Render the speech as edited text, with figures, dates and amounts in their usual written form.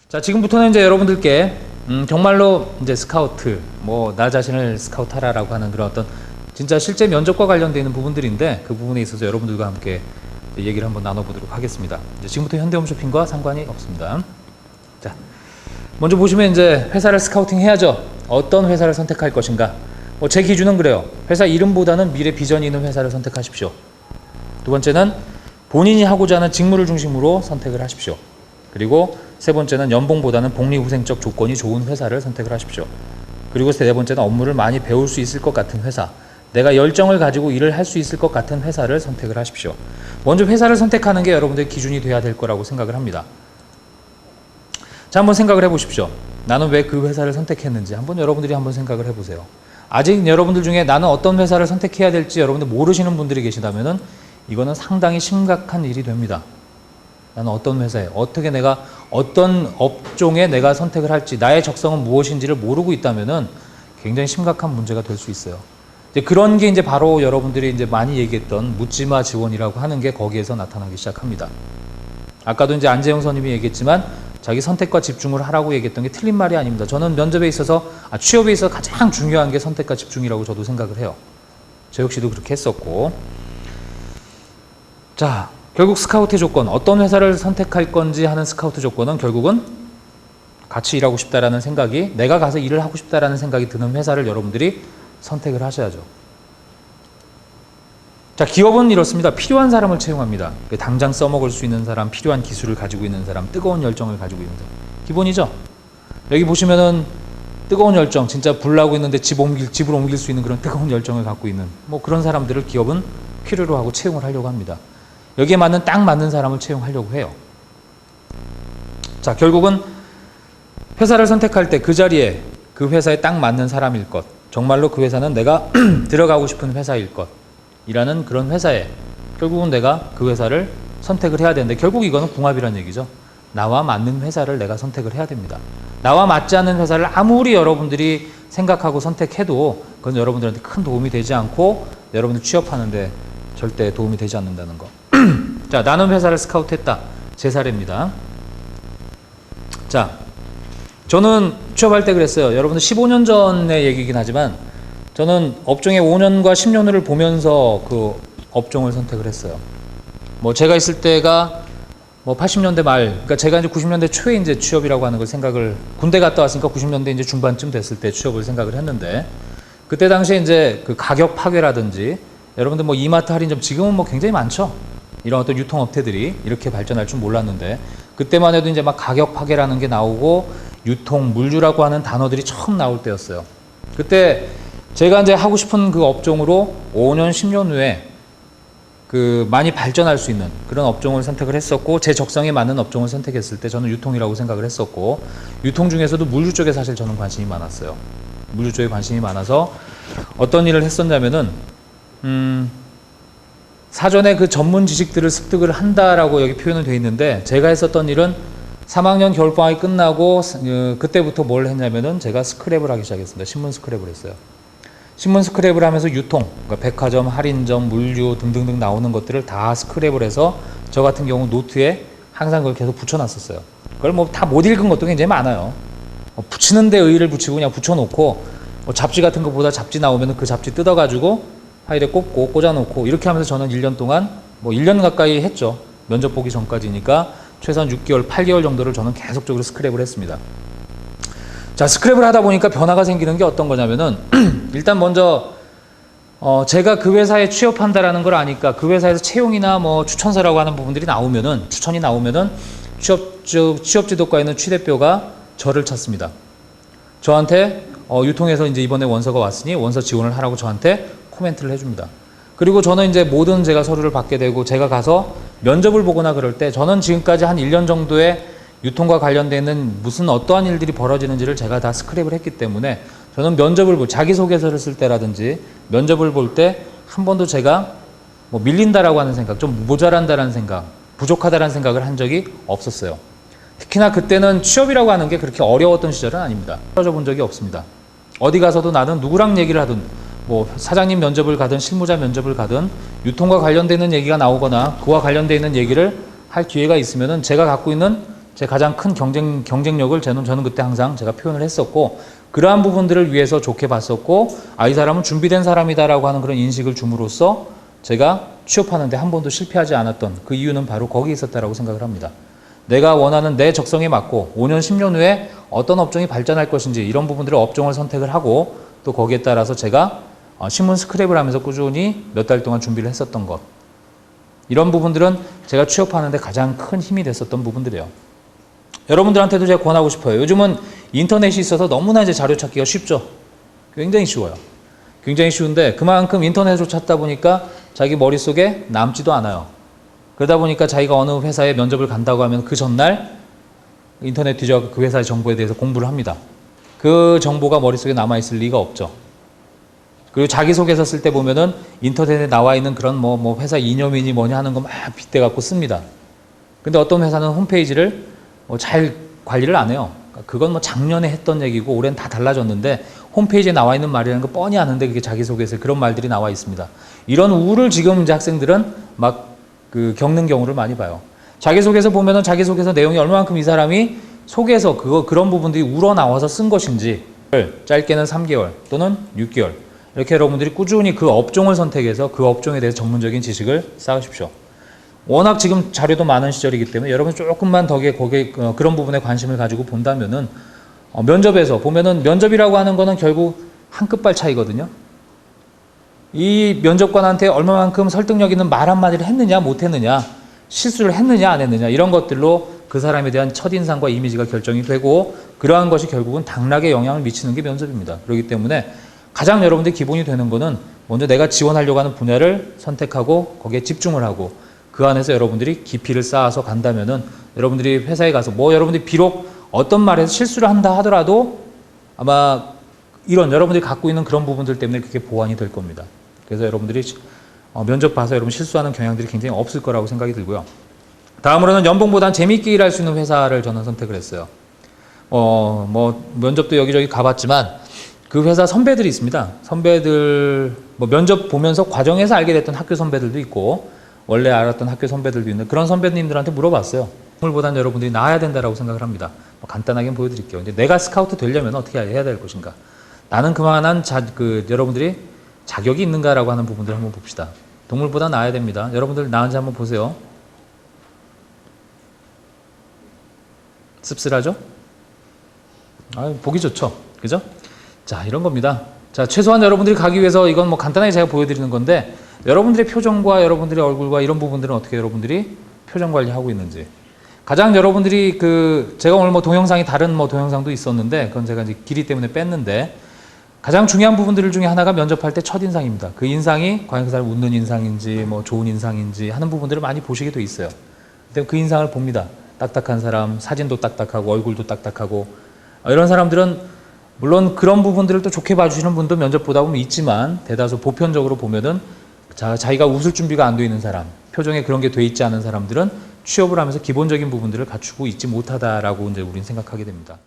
자, 지금부터는 이제 여러분들께 정말로 이제 스카우트, 나 자신을 스카우트하라라고 하는 그런 어떤 진짜 실제 면접과 관련되어 있는 부분들인데 그 부분에 있어서 여러분들과 함께 얘기를 한번 나눠보도록 하겠습니다. 이제 지금부터 현대홈쇼핑과 상관이 없습니다. 자, 먼저 보시면 이제 회사를 스카우팅 해야죠. 어떤 회사를 선택할 것인가. 제 기준은 그래요. 회사 이름보다는 미래 비전이 있는 회사를 선택하십시오. 두 번째는 본인이 하고자 하는 직무를 중심으로 선택을 하십시오. 그리고 세 번째는 연봉보다는 복리후생적 조건이 좋은 회사를 선택을 하십시오. 그리고 네 번째는 업무를 많이 배울 수 있을 것 같은 회사, 내가 열정을 가지고 일을 할 수 있을 것 같은 회사를 선택을 하십시오. 먼저 회사를 선택하는 게 여러분들의 기준이 돼야 될 거라고 생각을 합니다. 자, 한번 생각을 해보십시오. 나는 왜 그 회사를 선택했는지 한번 여러분들이 한번 생각을 해보세요. 아직 여러분들 중에 나는 어떤 회사를 선택해야 될지 여러분들 모르시는 분들이 계시다면은 이거는 상당히 심각한 일이 됩니다. 나는 어떤 회사에, 어떻게 내가, 어떤 업종에 내가 선택을 할지, 나의 적성은 무엇인지를 모르고 있다면은 굉장히 심각한 문제가 될 수 있어요. 이제 그런 게 이제 바로 여러분들이 이제 많이 얘기했던 묻지마 지원이라고 하는 게 거기에서 나타나기 시작합니다. 아까도 이제 안재영 선임이 얘기했지만 자기 선택과 집중을 하라고 얘기했던 게 틀린 말이 아닙니다. 저는 면접에 있어서, 취업에 있어서 가장 중요한 게 선택과 집중이라고 저도 생각을 해요. 저 역시도 그렇게 했었고. 자, 결국 스카우트 조건, 어떤 회사를 선택할 건지 하는 스카우트 조건은 결국은 같이 일하고 싶다라는 생각이, 내가 가서 일을 하고 싶다라는 생각이 드는 회사를 여러분들이 선택을 하셔야죠. 자, 기업은 이렇습니다. 필요한 사람을 채용합니다. 당장 써먹을 수 있는 사람, 필요한 기술을 가지고 있는 사람, 뜨거운 열정을 가지고 있는 사람. 기본이죠. 여기 보시면은 뜨거운 열정, 진짜 불 나고 있는데 집을 옮길 수 있는 그런 뜨거운 열정을 갖고 있는 그런 사람들을 기업은 필요로 하고 채용을 하려고 합니다. 여기에 맞는 딱 맞는 사람을 채용하려고 해요. 자, 결국은 회사를 선택할 때 그 자리에 그 회사에 딱 맞는 사람일 것, 정말로 그 회사는 내가 들어가고 싶은 회사일 것 이라는 그런 회사에 결국은 내가 그 회사를 선택을 해야 되는데, 결국 이거는 궁합이라는 얘기죠. 나와 맞는 회사를 내가 선택을 해야 됩니다. 나와 맞지 않는 회사를 아무리 여러분들이 생각하고 선택해도 그건 여러분들한테 큰 도움이 되지 않고 여러분들 취업하는데 절대 도움이 되지 않는다는 거. 자, 나는 회사를 스카우트했다. 제 사례입니다. 자, 저는 취업할 때 그랬어요. 여러분들 15년 전의 얘기긴 하지만 저는 업종에 5년과 10년을 보면서 그 업종을 선택을 했어요. 제가 있을 때가 80년대 말, 그러니까 제가 이제 90년대 초에 이제 취업이라고 하는 걸 생각을, 군대 갔다 왔으니까 90년대 이제 중반쯤 됐을 때 취업을 생각을 했는데, 그때 당시에 이제 그 가격 파괴라든지, 여러분들 이마트 할인점 지금은 굉장히 많죠. 이런 어떤 유통업체들이 이렇게 발전할 줄 몰랐는데, 그때만 해도 이제 막 가격 파괴라는 게 나오고, 유통, 물류라고 하는 단어들이 처음 나올 때였어요. 그때 제가 이제 하고 싶은 그 업종으로 5년, 10년 후에 많이 발전할 수 있는 그런 업종을 선택을 했었고, 제 적성에 맞는 업종을 선택했을 때 저는 유통이라고 생각을 했었고, 유통 중에서도 물류 쪽에 사실 저는 관심이 많았어요. 물류 쪽에 관심이 많아서 어떤 일을 했었냐면은, 사전에 그 전문 지식들을 습득을 한다라고 여기 표현은 되어 있는데, 제가 했었던 일은 3학년 겨울방학이 끝나고 그때부터 뭘 했냐면은 제가 스크랩을 하기 시작했습니다. 신문 스크랩을 했어요. 신문 스크랩을 하면서 유통, 그러니까 백화점, 할인점, 물류 등등등 나오는 것들을 다 스크랩을 해서 저 같은 경우 노트에 항상 그걸 계속 붙여놨었어요. 그걸 다 못 읽은 것도 굉장히 많아요. 붙이는 데 의의를 붙이고 그냥 붙여놓고, 잡지 같은 거보다 잡지 나오면 그 잡지 뜯어가지고 파일에 꽂고 꽂아놓고 이렇게 하면서 저는 1년 동안 1년 가까이 했죠. 면접 보기 전까지니까 최소한 6개월, 8개월 정도를 저는 계속적으로 스크랩을 했습니다. 자, 스크랩을 하다 보니까 변화가 생기는 게 어떤 거냐면은, 일단 먼저 제가 그 회사에 취업한다라는 걸 아니까 그 회사에서 채용이나 추천서라고 하는 부분들이 나오면은, 추천이 나오면은 취업 지도과에 있는 취 대표가 저를 찾습니다. 저한테 유통에서 이제 이번에 원서가 왔으니 원서 지원을 하라고 저한테 코멘트를 해줍니다. 그리고 저는 이제 모든 제가 서류를 받게 되고, 제가 가서 면접을 보거나 그럴 때 저는 지금까지 한 1년 정도의 유통과 관련되는 무슨 어떠한 일들이 벌어지는지를 제가 다 스크랩을 했기 때문에, 저는 면접을 자기소개서를 쓸 때라든지 면접을 볼 때 한 번도 제가 밀린다라고 하는 생각, 좀 모자란다라는 생각, 부족하다라는 생각을 한 적이 없었어요. 특히나 그때는 취업이라고 하는 게 그렇게 어려웠던 시절은 아닙니다. 떨어져 본 적이 없습니다. 어디 가서도 나는 누구랑 얘기를 하든, 사장님 면접을 가든 실무자 면접을 가든 유통과 관련되는 얘기가 나오거나 그와 관련되어 있는 얘기를 할 기회가 있으면은 제가 갖고 있는 제 가장 큰 경쟁력을 저는 그때 항상 제가 표현을 했었고, 그러한 부분들을 위해서 좋게 봤었고, 이 사람은 준비된 사람이다라고 하는 그런 인식을 줌으로써 제가 취업하는데 한 번도 실패하지 않았던 그 이유는 바로 거기에 있었다라고 생각을 합니다. 내가 원하는 내 적성에 맞고 5년, 10년 후에 어떤 업종이 발전할 것인지 이런 부분들을 업종을 선택을 하고, 또 거기에 따라서 제가 신문 스크랩을 하면서 꾸준히 몇 달 동안 준비를 했었던 것, 이런 부분들은 제가 취업하는데 가장 큰 힘이 됐었던 부분들이에요. 여러분들한테도 제가 권하고 싶어요. 요즘은 인터넷이 있어서 너무나 이제 자료 찾기가 쉽죠. 굉장히 쉬워요. 굉장히 쉬운데 그만큼 인터넷으로 찾다 보니까 자기 머릿속에 남지도 않아요. 그러다 보니까 자기가 어느 회사에 면접을 간다고 하면 그 전날 인터넷 뒤져서 그 회사의 정보에 대해서 공부를 합니다. 그 정보가 머릿속에 남아있을 리가 없죠. 그리고 자기소개서 쓸 때 보면은 인터넷에 나와 있는 그런 뭐 회사 이념이니 뭐냐 하는 거 막 빗대갖고 씁니다. 근데 어떤 회사는 홈페이지를 잘 관리를 안 해요. 그건 뭐 작년에 했던 얘기고 올해는 다 달라졌는데 홈페이지에 나와 있는 말이라는 거 뻔히 아는데 그게 자기소개서에 그런 말들이 나와 있습니다. 이런 우를 지금 이제 학생들은 막 겪는 경우를 많이 봐요. 자기소개서 보면은 자기소개서 내용이 얼마만큼 이 사람이 속에서 그런 부분들이 우러나와서 쓴 것인지, 짧게는 3개월 또는 6개월 이렇게 여러분들이 꾸준히 그 업종을 선택해서 그 업종에 대해서 전문적인 지식을 쌓으십시오. 워낙 지금 자료도 많은 시절이기 때문에 여러분 조금만 더 거기에 그런 부분에 관심을 가지고 본다면은 면접에서 보면은 면접이라고 하는 거는 결국 한 끗발 차이거든요. 이 면접관한테 얼마만큼 설득력 있는 말 한마디를 했느냐 못 했느냐, 실수를 했느냐 안 했느냐, 이런 것들로 그 사람에 대한 첫인상과 이미지가 결정이 되고, 그러한 것이 결국은 당락에 영향을 미치는 게 면접입니다. 그렇기 때문에 가장 여러분들이 기본이 되는 거는 먼저 내가 지원하려고 하는 분야를 선택하고 거기에 집중을 하고 그 안에서 여러분들이 깊이를 쌓아서 간다면은 여러분들이 회사에 가서 여러분들이 비록 어떤 말에서 실수를 한다 하더라도 아마 이런 여러분들이 갖고 있는 그런 부분들 때문에 그게 보완이 될 겁니다. 그래서 여러분들이 면접 봐서 여러분 실수하는 경향들이 굉장히 없을 거라고 생각이 들고요. 다음으로는 연봉보단 재미있게 일할 수 있는 회사를 저는 선택을 했어요. 면접도 여기저기 가봤지만 그 회사 선배들이 있습니다. 선배들 면접 보면서 과정에서 알게 됐던 학교 선배들도 있고 원래 알았던 학교 선배들도 있는 그런 선배님들한테 물어봤어요. 보다는 여러분들이 나아야 된다라고 생각을 합니다. 간단하게 보여드릴게요. 근데 내가 스카우트 되려면 어떻게 해야 될 것인가? 나는 그만한 여러분들이 자격이 있는가라고 하는 부분들을 한번 봅시다. 동물보다 나아야 됩니다. 여러분들 나은지 한번 보세요. 씁쓸하죠? 보기 좋죠? 그죠? 자, 이런 겁니다. 자, 최소한 여러분들이 가기 위해서 이건 간단하게 제가 보여드리는 건데, 여러분들의 표정과 여러분들의 얼굴과 이런 부분들은 어떻게 여러분들이 표정 관리하고 있는지. 가장 여러분들이 제가 오늘 동영상이 다른 동영상도 있었는데, 그건 제가 이제 길이 때문에 뺐는데, 가장 중요한 부분들 중에 하나가 면접할 때 첫인상입니다. 그 인상이 과연 그 사람이 웃는 인상인지, 좋은 인상인지 하는 부분들을 많이 보시게 돼 있어요. 근데 그 인상을 봅니다. 딱딱한 사람, 사진도 딱딱하고, 얼굴도 딱딱하고, 이런 사람들은 물론 그런 부분들을 또 좋게 봐주시는 분도 면접 보다 보면 있지만, 대다수 보편적으로 보면은 자기가 웃을 준비가 안 돼 있는 사람, 표정에 그런 게 돼 있지 않은 사람들은 취업을 하면서 기본적인 부분들을 갖추고 있지 못하다라고 이제 우리는 생각하게 됩니다.